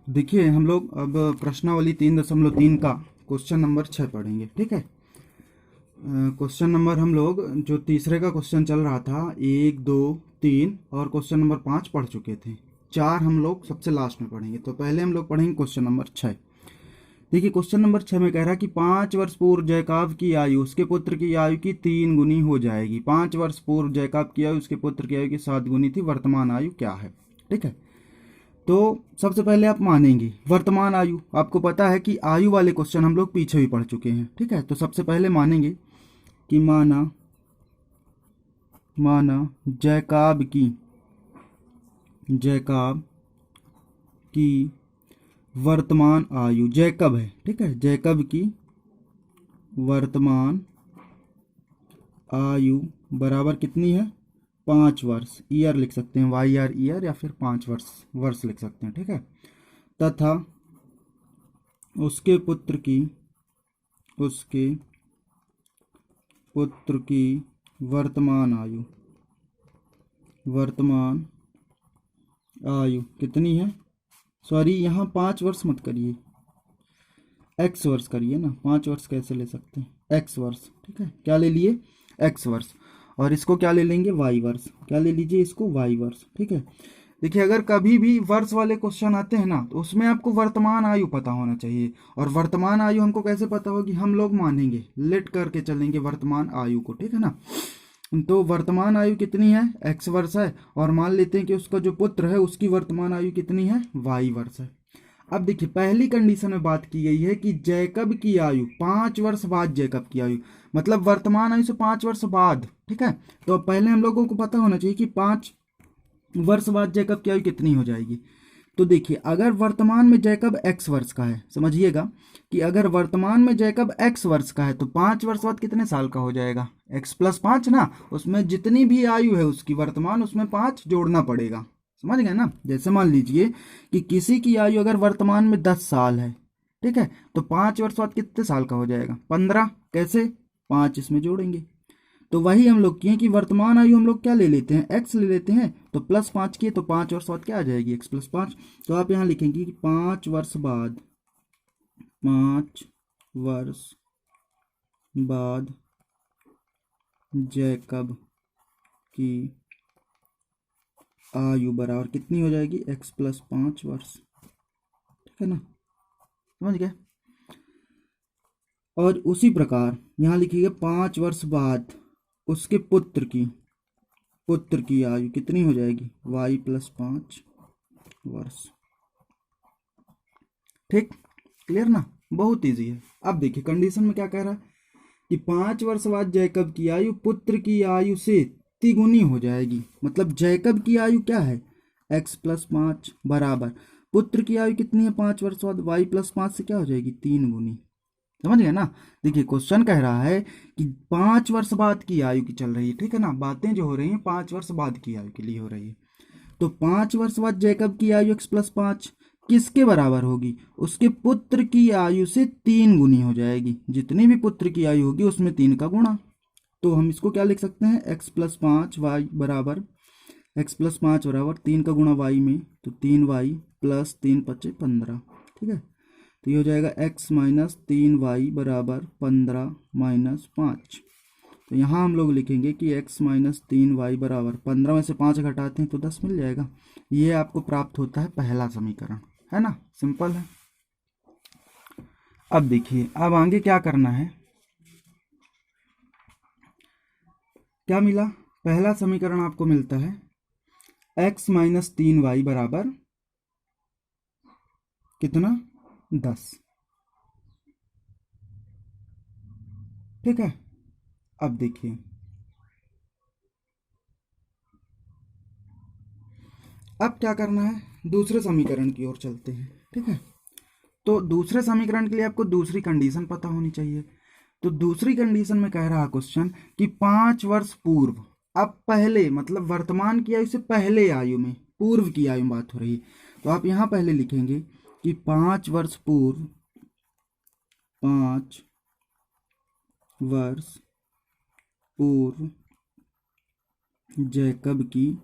देखिए हम लोग अब प्रश्नावली 3.3 का क्वेश्चन नंबर 6 पढ़ेंगे। ठीक है। क्वेश्चन नंबर हम लोग जो तीसरे का क्वेश्चन चल रहा था 1 2 3 और क्वेश्चन नंबर 5 पढ़ चुके थे। 4 हम लोग सबसे लास्ट में पढ़ेंगे। तो पहले हम लोग पढ़ेंगे क्वेश्चन नंबर 6। देखिए क्वेश्चन नंबर 6 में कह रहा है कि 5 वर्ष पूर्व जयकाब की आयु उसके पुत्र की आयु की 3 गुनी हो जाएगी। 5 वर्ष पूर्व जयकाब की आयु उसके पुत्र की आयु की 7 गुनी थी। वर्तमान आयु क्या है? ठीक है। तो सबसे पहले आप मानेंगे वर्तमान आयु। आपको पता है कि आयु वाले क्वेश्चन हम लोग पीछे भी पढ़ चुके हैं। ठीक है। तो सबसे पहले मानेंगे कि माना माना जैकब की वर्तमान आयु, जैकब है। ठीक है। जैकब की वर्तमान आयु बराबर कितनी है? 5 वर्ष। ईयर लिख सकते हैं, वाई आर ईयर, या फिर 5 वर्ष वर्ष लिख सकते हैं। ठीक है। तथा उसके पुत्र की वर्तमान आयु कितनी है? सॉरी, यहाँ 5 वर्ष मत करिए, एक्स वर्ष करिए ना। 5 वर्ष कैसे ले सकते हैं? एक्स वर्ष। ठीक है। क्या ले लिए? एक्स वर्ष। और इसको क्या ले लेंगे? वाई वर्ष। क्या ले लीजिए? इसको वाई वर्ष। ठीक है। देखिए अगर कभी भी वर्ष वाले क्वेश्चन आते हैं ना, तो उसमें आपको वर्तमान आयु पता होना चाहिए। और वर्तमान आयु हमको कैसे पता होगी? हम लोग मानेंगे, लेट करके चलेंगे वर्तमान आयु को। ठीक है ना। तो वर्तमान आयु कितनी है? एक्स वर्ष है। और मान लेते हैं कि उसका जो पुत्र है उसकी वर्तमान आयु कितनी है? वाई वर्ष है। अब देखिए पहली कंडीशन में बात की गई है कि जैकब की आयु 5 वर्ष बाद, जैकब की आयु मतलब वर्तमान आयु से 5 वर्ष बाद। ठीक है। तो अब पहले हम लोगों को पता होना चाहिए कि 5 वर्ष बाद जैकब की आयु कितनी हो जाएगी। तो देखिए अगर वर्तमान में जैकब एक्स वर्ष का है, समझिएगा कि अगर वर्तमान में जैकब एक्स वर्ष का है तो 5 वर्ष बाद कितने साल का हो जाएगा? एक्स प्लस 5 ना। उसमें जितनी भी आयु है उसकी वर्तमान, उसमें 5 जोड़ना पड़ेगा। समझ गए ना। जैसे मान लीजिए कि किसी की आयु अगर वर्तमान में 10 साल है, ठीक है, तो 5 वर्ष बाद कितने साल का हो जाएगा? 15। कैसे? 5 इसमें जोड़ेंगे। तो वही हम लोग किए कि वर्तमान आयु हम लोग क्या ले लेते हैं? एक्स ले लेते हैं। तो +5 किए तो 5 वर्ष बाद क्या आ जाएगी? X plus 5। तो आप यहाँ लिखेंगे कि 5 वर्ष बाद जैकब की आयु बराबर कितनी हो जाएगी? एक्स प्लस 5 वर्ष। ठीक है ना। समझ गए। और उसी प्रकार यहाँ लिखिएगा 5 वर्ष बाद उसके पुत्र की आयु कितनी हो जाएगी? वाई प्लस 5 वर्ष। ठीक। क्लियर ना। बहुत इजी है। अब देखिए कंडीशन में क्या कह रहा है कि 5 वर्ष बाद जैकब की आयु पुत्र की आयु से तिगुनी हो जाएगी। मतलब जैकब की आयु क्या है? एक्स प्लस 5 बराबर पुत्र की आयु कितनी है? 5 वर्ष बाद वाई प्लस 5 से क्या हो जाएगी? 3 गुनी। समझ गए ना। देखिए क्वेश्चन कह रहा है कि 5 वर्ष बाद की आयु की चल रही है। ठीक है ना। बातें जो हो रही हैं 5 वर्ष बाद की आयु के लिए हो रही है। तो 5 वर्ष बाद जैकब की आयु एक्स प्लस 5 किसके बराबर होगी? उसके पुत्र की आयु से 3 गुनी हो जाएगी। जितनी भी पुत्र की आयु होगी उसमें 3 का गुणा। तो हम इसको क्या लिख सकते हैं? एक्स प्लस 5 वाई बराबर, एक्स प्लस 5 बराबर 3 का गुणा वाई में, तो 3 वाई प्लस 3×5 = 15। ठीक है। तो ये हो जाएगा एक्स माइनस 3 वाई बराबर 15 - 5। तो यहाँ हम लोग लिखेंगे कि x माइनस 3 वाई बराबर 15 में से 5 घटाते हैं तो 10 मिल जाएगा। ये आपको प्राप्त होता है पहला समीकरण। है ना। सिंपल है। अब देखिए अब आगे क्या करना है। क्या मिला? पहला समीकरण आपको मिलता है x माइनस 3 वाई बराबर कितना? 10। ठीक है। अब देखिए अब क्या करना है, दूसरे समीकरण की ओर चलते हैं। ठीक है। तो दूसरे समीकरण के लिए आपको दूसरी कंडीशन पता होनी चाहिए। तो दूसरी कंडीशन में कह रहा क्वेश्चन कि 5 वर्ष पूर्व, अब पहले मतलब वर्तमान की आयु से पहले आयु में, पूर्व की आयु में बात हो रही है। तो आप यहां पहले लिखेंगे कि 5 वर्ष पूर्व, 5 वर्ष पूर्व जैकब की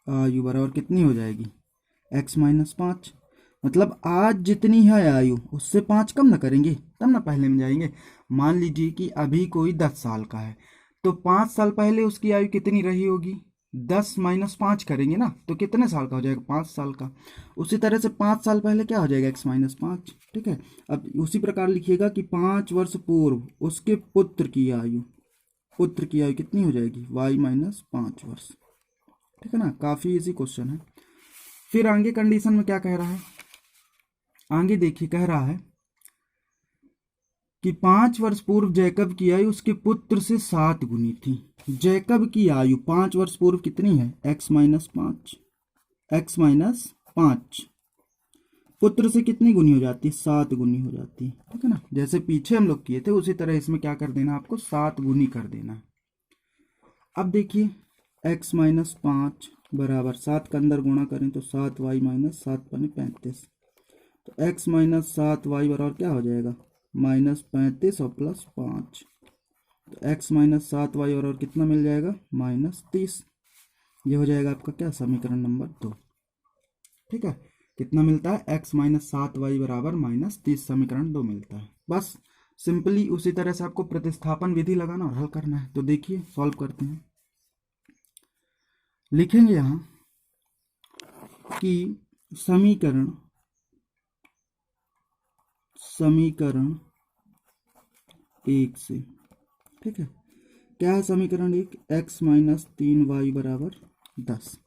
आयु बराबर कितनी हो जाएगी? x minus 5। मतलब आज जितनी है आयु उससे 5 कम ना करेंगे तब ना पहले में जाएंगे। मान लीजिए कि अभी कोई 10 साल का है, तो 5 साल पहले उसकी आयु कितनी रही होगी, 10 - 5 करेंगे ना तो कितने साल का हो जाएगा, 5 साल का। उसी तरह से 5 साल पहले क्या हो जाएगा, x - 5। ठीक है, अब उसी प्रकार लिखिएगा कि 5 वर्ष पूर्व उसके पुत्र की आयु कितनी हो जाएगी, y - 5 वर्ष। ठीक है ना, काफी इजी क्वेश्चन है। फिर आगे कंडीशन में क्या कह रहा है, आगे देखिए कह रहा है कि 5 वर्ष पूर्व जैकब की आयु उसके पुत्र से 7 गुनी थी। जैकब की आयु 5 वर्ष पूर्व कितनी है, x - 5। x - 5 पुत्र से कितनी गुनी हो जाती है, 7 गुनी हो जाती है। ठीक है ना, जैसे पीछे हम लोग किए थे उसी तरह इसमें क्या कर देना, आपको 7 गुनी कर देना है। अब देखिए x - 5 बराबर 7 का अंदर गुणा करें तो 7y - 7 = 35। तो x - 7y बराबर क्या हो जाएगा, -35 और +5। तो x - 7y बराबर कितना मिल जाएगा, -30। ये हो जाएगा आपका क्या, समीकरण नंबर 2। ठीक है, कितना मिलता है, x - 7y बराबर -30, समीकरण 2 मिलता है। बस सिंपली उसी तरह से आपको प्रतिस्थापन विधि लगाना और हल करना है। तो देखिए सॉल्व करते हैं। लिखेंगे यहाँ कि समीकरण 1 से, ठीक है, क्या है समीकरण 1, x - 3y बराबर 10।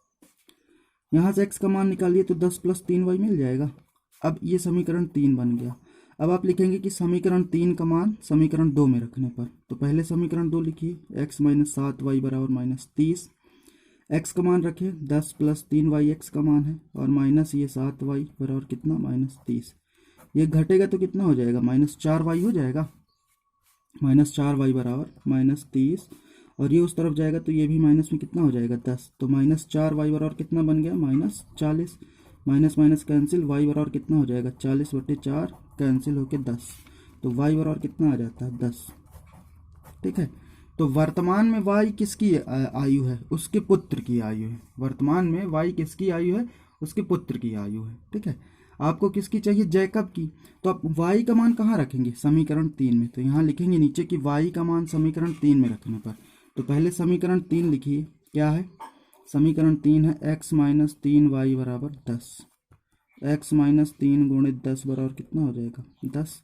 यहाँ से x का मान निकालिए तो 10 + 3y मिल जाएगा। अब ये समीकरण 3 बन गया। अब आप लिखेंगे कि समीकरण 3 का मान समीकरण 2 में रखने पर, तो पहले समीकरण 2 लिखिए, x - 7y बराबर -30। x का मान रखिए 10 + 3y x का मान है, और माइनस ये 7y बराबर कितना, -30। ये घटेगा तो कितना हो जाएगा, -4y हो जाएगा। -4y बराबर -30, और ये उस तरफ जाएगा तो ये भी माइनस में कितना हो जाएगा, 10। तो -4y बराबर कितना बन गया, -40। माइनस माइनस कैंसिल, y बराबर कितना हो जाएगा, 40/4 कैंसिल होके 10। तो y बराबर कितना आ जाता है, 10। ठीक है, तो वर्तमान में y किसकी आयु है, उसके पुत्र की आयु है। वर्तमान में y किसकी आयु है, उसके पुत्र की आयु है। ठीक है, आपको किसकी चाहिए, जैकब की। तो आप y का मान कहाँ रखेंगे, समीकरण 3 में। तो यहाँ लिखेंगे नीचे कि y का मान समीकरण 3 में रखने पर, तो पहले समीकरण 3 लिखिए, क्या है, समीकरण 3 है x - 3y बराबर 10। x - 3 × 10 बराबर कितना हो जाएगा, 10।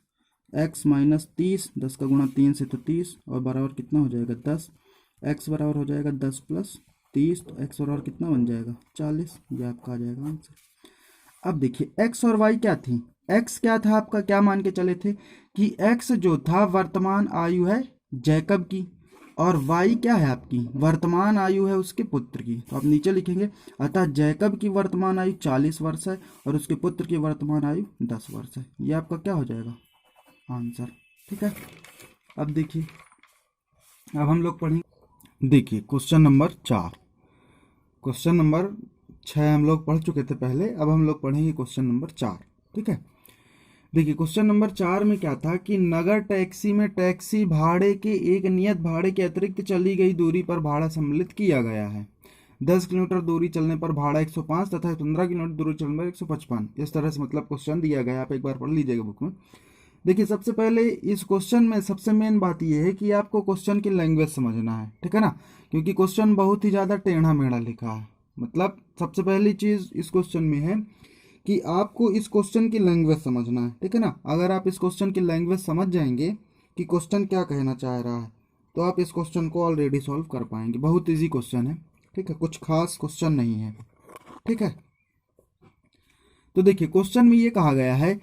x - 30, 10 का गुणा 3 से तो 30, और बराबर कितना हो जाएगा, 10। x बराबर हो जाएगा 10 + 30, तो x बराबर कितना बन जाएगा, 40। ये आपका आ जाएगा आंसर। अब देखिए x और y क्या थी, x क्या था आपका, क्या मान के चले थे कि x जो था वर्तमान आयु है जैकब की, और y क्या है आपकी, वर्तमान आयु है उसके पुत्र की। तो आप नीचे लिखेंगे, अतः जैकब की वर्तमान आयु 40 वर्ष है और उसके पुत्र की वर्तमान आयु 10 वर्ष है। ये आपका क्या हो जाएगा, आंसर। ठीक है, अब देखिए, अब हम लोग पढ़ेंगे, देखिए क्वेश्चन नंबर 4। क्वेश्चन नंबर 6 हम लोग पढ़ चुके थे पहले, अब हम लोग पढ़ेंगे क्वेश्चन नंबर 4। ठीक है, देखिए क्वेश्चन नंबर 4 में क्या था कि नगर टैक्सी में टैक्सी भाड़े के एक नियत भाड़े के अतिरिक्त चली गई दूरी पर भाड़ा सम्मिलित किया गया है। 10 किलोमीटर दूरी चलने पर भाड़ा 105 तथा 15 किलोमीटर दूरी चलने पर 155। इस तरह से मतलब क्वेश्चन दिया गया, आप एक बार पढ़ लीजिएगा बुक में। देखिए सबसे पहले इस क्वेश्चन में सबसे मेन बात यह है कि आपको क्वेश्चन की लैंग्वेज समझना है। ठीक है ना, क्योंकि क्वेश्चन बहुत ही ज़्यादा टेढ़ा मेढ़ा लिखा है। मतलब सबसे पहली चीज़ इस क्वेश्चन में है कि आपको इस क्वेश्चन की लैंग्वेज समझना है। ठीक है ना, अगर आप इस क्वेश्चन की लैंग्वेज समझ जाएंगे कि क्वेश्चन क्या कहना चाह रहा है, तो आप इस क्वेश्चन को ऑलरेडी सॉल्व कर पाएंगे। बहुत इजी क्वेश्चन है। ठीक है, कुछ खास क्वेश्चन नहीं है। ठीक है, तो देखिए क्वेश्चन में ये कहा गया है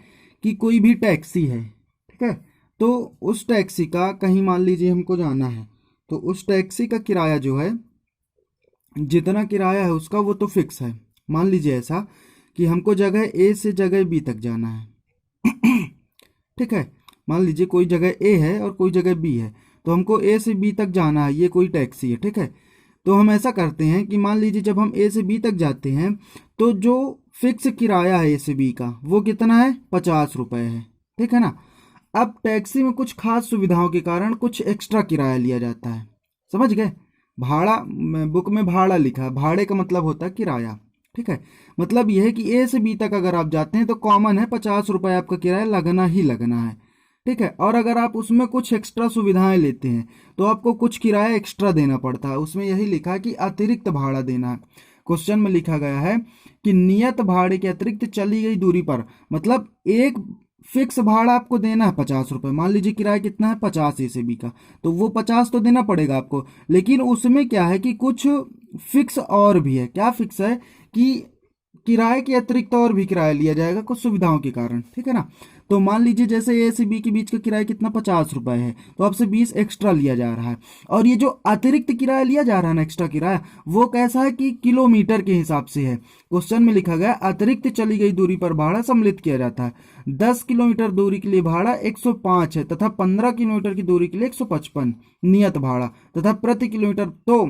कि कोई भी टैक्सी है, ठीक है, तो उस टैक्सी का कहीं मान लीजिए हमको जाना है, तो उस टैक्सी का किराया जो है, जितना किराया है उसका वो तो फिक्स है। मान लीजिए ऐसा कि हमको जगह ए से जगह बी तक जाना है। ठीक है, मान लीजिए कोई जगह ए है और कोई जगह बी है, तो हमको ए से बी तक जाना है, ये कोई टैक्सी है। ठीक है, तो हम ऐसा करते हैं कि मान लीजिए जब हम ए से बी तक जाते हैं तो जो फिक्स किराया है ए से बी का वो कितना है, 50 रुपये है। ठीक है ना, अब टैक्सी में कुछ खास सुविधाओं के कारण कुछ एक्स्ट्रा किराया लिया जाता है। समझ गए, भाड़ा बुक में भाड़ा लिखा है, भाड़े का मतलब होता है किराया। ठीक है, मतलब यह है कि ए से बी तक अगर आप जाते हैं तो कॉमन है 50 रुपये आपका किराया लगना ही लगना है। ठीक है, और अगर आप उसमें कुछ एक्स्ट्रा सुविधाएं लेते हैं तो आपको कुछ किराया एक्स्ट्रा देना पड़ता है। उसमें यही लिखा है कि अतिरिक्त भाड़ा देना है। क्वेश्चन में लिखा गया है कि नियत भाड़े के अतिरिक्त चली गई दूरी पर, मतलब एक फिक्स भाड़ा आपको देना है 50 रुपये। मान लीजिए किराया कितना है 50 ए से बी का, तो वो 50 तो देना पड़ेगा आपको, लेकिन उसमें क्या है कि कुछ फिक्स और भी है। क्या फिक्स है कि किराए के अतिरिक्त और भी किराया लिया जाएगा कुछ सुविधाओं के कारण। ठीक है ना, तो मान लीजिए जैसे ए से बी के बीच का किराया कितना 50 रुपए है, तो आपसे 20 एक्स्ट्रा लिया जा रहा है। और ये जो अतिरिक्त किराया लिया जा रहा है ना, एक्स्ट्रा किराया, वो कैसा है कि किलोमीटर के हिसाब से है। क्वेश्चन में लिखा गया अतिरिक्त चली गई दूरी पर भाड़ा सम्मिलित किया जाता है। 10 किलोमीटर दूरी के लिए भाड़ा 105 है तथा 15 किलोमीटर की दूरी के लिए 155 नियत भाड़ा तथा प्रति किलोमीटर, तो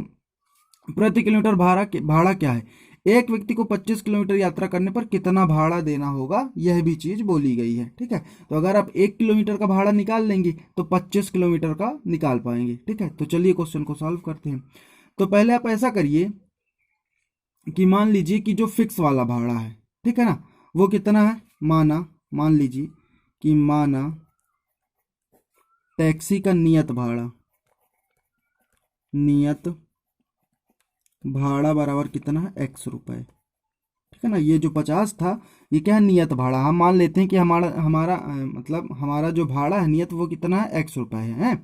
प्रति किलोमीटर भाड़ा क्या है, एक व्यक्ति को 25 किलोमीटर यात्रा करने पर कितना भाड़ा देना होगा, यह भी चीज बोली गई है। ठीक है, तो अगर आप 1 किलोमीटर का भाड़ा निकाल लेंगे तो 25 किलोमीटर का निकाल पाएंगे। ठीक है, तो चलिए क्वेश्चन को सॉल्व करते हैं। तो पहले आप ऐसा करिए कि मान लीजिए कि जो फिक्स वाला भाड़ा है, ठीक है ना, वो कितना है, मान लीजिए कि टैक्सी का नियत भाड़ा बराबर कितना है, x रुपए। ठीक है ना, ये जो 50 था ये क्या है, नियत भाड़ा। हम मान लेते हैं कि हमारा हमारा मतलब हमारा जो भाड़ा है नियत वो कितना है, x रुपए है।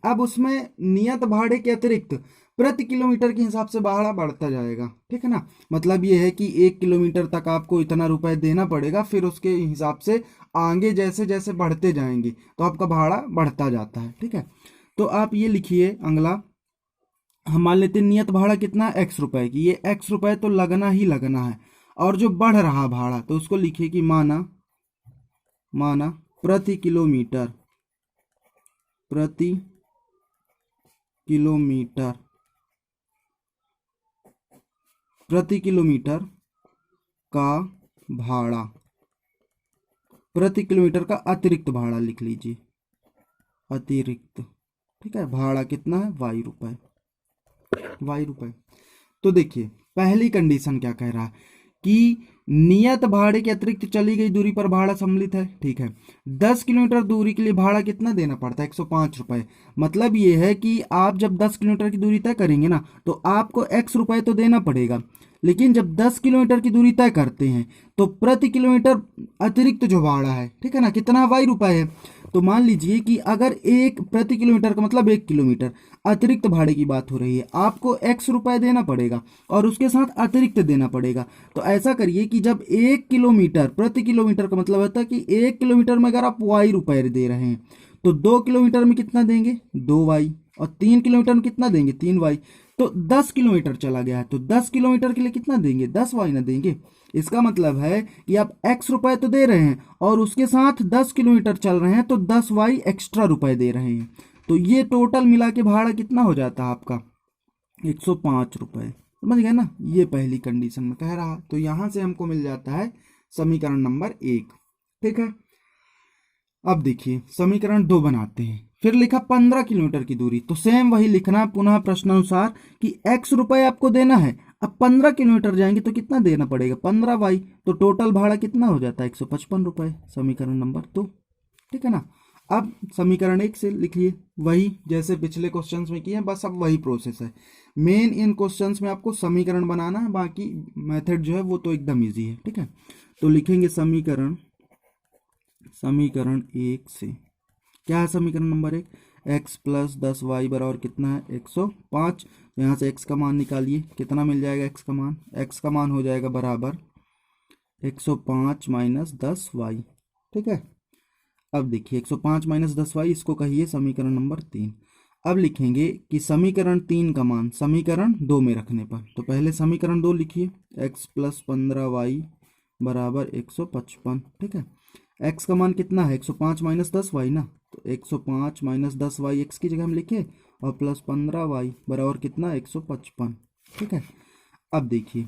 अब उसमें नियत भाड़े के अतिरिक्त प्रति किलोमीटर के हिसाब से भाड़ा बढ़ता जाएगा। ठीक है ना, मतलब ये है कि 1 किलोमीटर तक आपको इतना रुपए देना पड़ेगा, फिर उसके हिसाब से आगे जैसे जैसे बढ़ते जाएंगे तो आपका भाड़ा बढ़ता जाता है। ठीक है, तो आप ये लिखिए अगला, हम मान लेते हैं नियत भाड़ा कितना है, x रुपए की, ये x रुपए तो लगना ही लगना है। और जो बढ़ रहा भाड़ा तो उसको लिखिए कि माना प्रति किलोमीटर का भाड़ा, प्रति किलोमीटर का अतिरिक्त भाड़ा लिख लीजिए, अतिरिक्त। ठीक है, भाड़ा कितना है, y रुपए। तो देखिए पहली कंडीशन क्या कह रहा है कि नियत भाड़े के अतिरिक्त चली गई दूरी पर भाड़ा सम्मिलित है। ठीक है, 10 किलोमीटर दूरी के लिए भाड़ा कितना देना पड़ता है, 105 रुपए। मतलब ये है कि आप जब 10 किलोमीटर की दूरी तय करेंगे ना तो आपको x रुपए तो देना पड़ेगा, लेकिन जब 10 किलोमीटर की दूरी तय करते हैं तो प्रति किलोमीटर अतिरिक्त जो भाड़ा है, ठीक है ना, कितना y रुपए है। तो मान लीजिए कि अगर एक प्रति किलोमीटर का मतलब 1 किलोमीटर अतिरिक्त भाड़े की बात हो रही है, आपको x रुपए देना पड़ेगा और उसके साथ अतिरिक्त देना पड़ेगा। तो ऐसा करिए कि जब 1 किलोमीटर, प्रति किलोमीटर का मतलब होता है कि 1 किलोमीटर में अगर आप y रुपए दे रहे हैं तो 2 किलोमीटर में कितना देंगे, 2y, और 3 किलोमीटर में कितना देंगे, 3y। तो 10 किलोमीटर चला गया है तो 10 किलोमीटर के लिए कितना देंगे, 10y ना देंगे। इसका मतलब है कि आप x रुपए तो दे रहे हैं और उसके साथ 10 किलोमीटर चल रहे हैं तो 10y एक्स्ट्रा रुपए दे रहे हैं। तो ये टोटल मिला के भाड़ा कितना हो जाता है आपका, 105 रुपए। समझ गए ना, ये पहली कंडीशन में कह रहा। तो यहां से हमको मिल जाता है समीकरण नंबर 1। ठीक है, अब देखिए समीकरण 2 बनाते हैं। फिर लिखा 15 किलोमीटर की दूरी, तो सेम वही लिखना पुनः प्रश्नानुसार कि x रुपए आपको देना है। अब 15 किलोमीटर जाएंगे तो कितना देना पड़ेगा, 15y। तो टोटल भाड़ा कितना हो जाता है, 155 रुपए। समीकरण नंबर 2। ठीक है ना, अब समीकरण 1 से लिखिए वही जैसे पिछले क्वेश्चंस में किए, बस अब वही प्रोसेस है। मेन इन क्वेश्चंस में आपको समीकरण बनाना है, बाकी मेथड जो है वो तो एकदम ईजी है। ठीक है, तो लिखेंगे समीकरण 1 से, क्या है समीकरण नंबर 1, x प्लस 10y बराबर कितना है, 105। यहाँ से x का मान निकालिए, कितना मिल जाएगा x का मान, x का मान हो जाएगा बराबर 105 माइनस 10y। ठीक है, अब देखिए 105 माइनस 10y, इसको कहिए समीकरण नंबर 3। अब लिखेंगे कि समीकरण 3 का मान समीकरण 2 में रखने पर, तो पहले समीकरण 2 लिखिए, x प्लस 15y बराबर 155। ठीक है, x का मान कितना है, 105 माइनस 10y ना, तो 105 माइनस 10y x की जगह हम लिखे और प्लस 15y बराबर कितना, 155। ठीक है, अब देखिए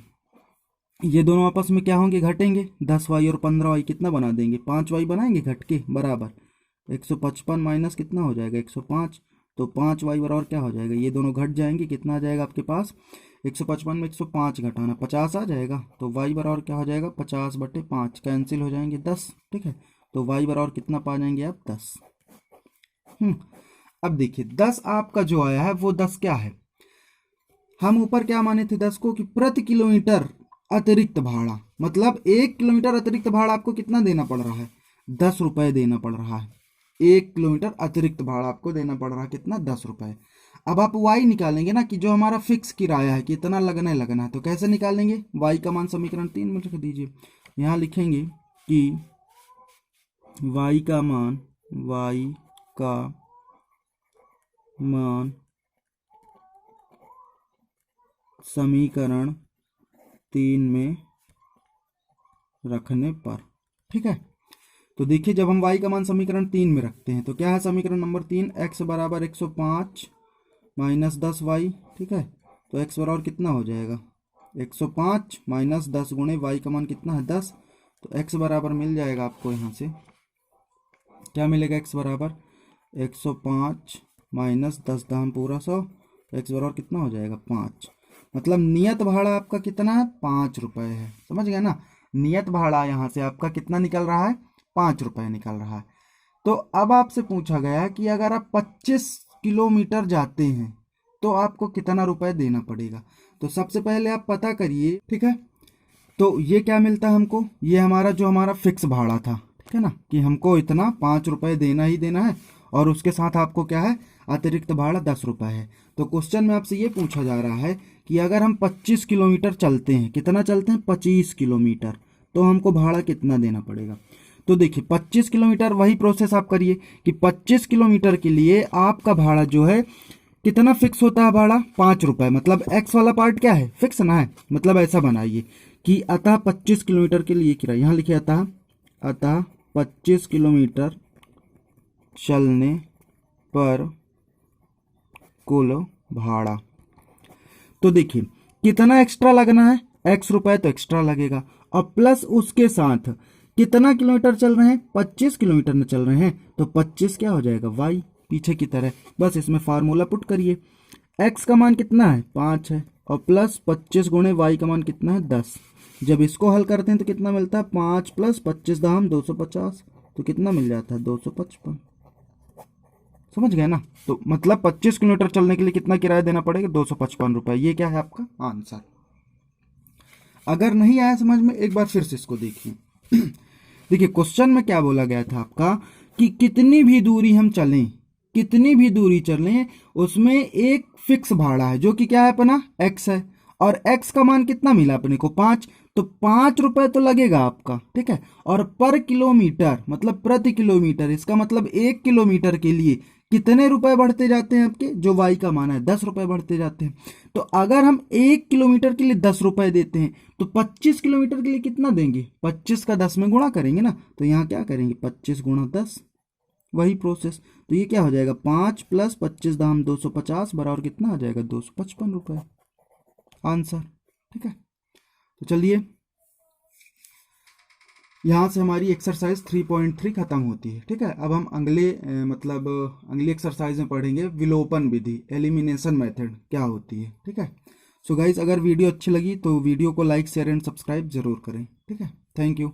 ये दोनों आपस में क्या होंगे, घटेंगे। 10y और 15y कितना बना देंगे, 5y बनाएंगे घट के, बराबर 155 माइनस कितना हो जाएगा, 105। तो 5y बराबर क्या हो जाएगा, ये दोनों घट जाएंगे, कितना आ जाएगा आपके पास, 155 में 105 घटाना 50 आ जाएगा, तो y बराबर क्या हो जाएगा 50/5, कैंसिल हो जाएंगे 10। ठीक है, तो y बराबर कितना पा जाएंगे आप 10। अब देखिए 10 आपका जो आया है वो 10 क्या है, हम ऊपर क्या माने थे 10 को कि प्रति किलोमीटर अतिरिक्त भाड़ा, मतलब 1 किलोमीटर अतिरिक्त भाड़ा आपको कितना देना पड़ रहा है, 10 रुपए देना पड़ रहा है। 1 किलोमीटर अतिरिक्त भाड़ा आपको देना पड़ रहा है कितना, 10 रुपए। अब आप y निकालेंगे ना कि जो हमारा फिक्स किराया है कितना लगना है, तो कैसे निकालेंगे, y का मान समीकरण 3 में लिख दीजिए। यहाँ लिखेंगे कि y का मान समीकरण 3 में रखने पर। ठीक है, तो देखिए जब हम y का मान समीकरण 3 में रखते हैं तो क्या है समीकरण नंबर 3, x बराबर 105 माइनस 10y। ठीक है, तो x बराबर कितना हो जाएगा 105 माइनस 10 गुणे y का मान कितना है 10, तो x बराबर मिल जाएगा आपको यहाँ से क्या मिलेगा, x बराबर 105 माइनस 10 दाम पूरा 100, x बराबर कितना हो जाएगा 5। मतलब नियत भाड़ा आपका कितना है 5 रुपए है, समझ गए ना। नियत भाड़ा यहाँ से आपका कितना निकल रहा है 5 रुपए निकल रहा है। तो अब आपसे पूछा गया है कि अगर आप 25 किलोमीटर जाते हैं तो आपको कितना रुपए देना पड़ेगा। तो सबसे पहले आप पता करिए, ठीक है। तो ये क्या मिलता है हमको, ये हमारा फिक्स भाड़ा था, ठीक है ना, कि हमको इतना 5 रुपए देना ही देना है, और उसके साथ आपको क्या है अतिरिक्त भाड़ा 10 रुपए है। तो क्वेश्चन में आपसे ये पूछा जा रहा है कि अगर हम 25 किलोमीटर चलते हैं, कितना चलते हैं 25 किलोमीटर, तो हमको भाड़ा कितना देना पड़ेगा। तो देखिए 25 किलोमीटर, वही प्रोसेस आप करिए कि 25 किलोमीटर के लिए आपका भाड़ा जो है कितना फिक्स होता है, भाड़ा 5 रुपए। मतलब एक्स वाला पार्ट क्या है फिक्स ना है, मतलब ऐसा बनाइए कि अतः 25 किलोमीटर के लिए किराया, यहाँ लिखिए अतः 25 किलोमीटर चलने पर कुल भाड़ा। तो देखिए कितना एक्स्ट्रा लगना है, x रुपए तो एक्स्ट्रा लगेगा, और प्लस उसके साथ कितना किलोमीटर चल रहे हैं 25 किलोमीटर में चल रहे हैं, तो 25 क्या हो जाएगा y पीछे की तरह। बस इसमें फार्मूला पुट करिए, x का मान कितना है 5 है, और प्लस 25 गुणे y का मान कितना है 10। जब इसको हल करते हैं तो कितना मिलता है 5 प्लस 25 दाम 250, तो कितना मिल जाता है 255। समझ गए ना। तो मतलब 25 किलोमीटर चलने के लिए कितना किराया देना पड़ेगा 255 रुपए। ये क्या है आपका आंसर। अगर नहीं आया समझ में, एक बार फिर से इसको देखिए। देखिए क्वेश्चन में क्या बोला गया था आपका कि कितनी भी दूरी हम चलें, कितनी भी दूरी चलें, उसमें एक फिक्स भाड़ा है जो कि क्या है अपना x है, और x का मान कितना मिला अपने को 5, तो 5 रुपए तो लगेगा आपका, ठीक है। और पर किलोमीटर मतलब प्रति किलोमीटर, इसका मतलब 1 किलोमीटर के लिए कितने रुपए बढ़ते जाते हैं आपके, जो y का मान है 10 रुपए बढ़ते जाते हैं। तो अगर हम 1 किलोमीटर के लिए 10 रुपए देते हैं तो 25 किलोमीटर के लिए कितना देंगे, 25 का 10 में गुणा करेंगे ना, तो यहाँ क्या करेंगे 25 गुणा 10, वही प्रोसेस। तो ये क्या हो जाएगा 5 प्लस 25 दाम 250 बराबर कितना आ जाएगा 255 रुपए आंसर, ठीक है। तो चलिए यहाँ से हमारी एक्सरसाइज 3.3 खत्म होती है, ठीक है। अब हम अगली एक्सरसाइज में पढ़ेंगे विलोपन विधि, एलिमिनेशन मेथड क्या होती है, ठीक है। सो गाइस अगर वीडियो अच्छी लगी तो वीडियो को लाइक शेयर एंड सब्सक्राइब जरूर करें, ठीक है। Thank you.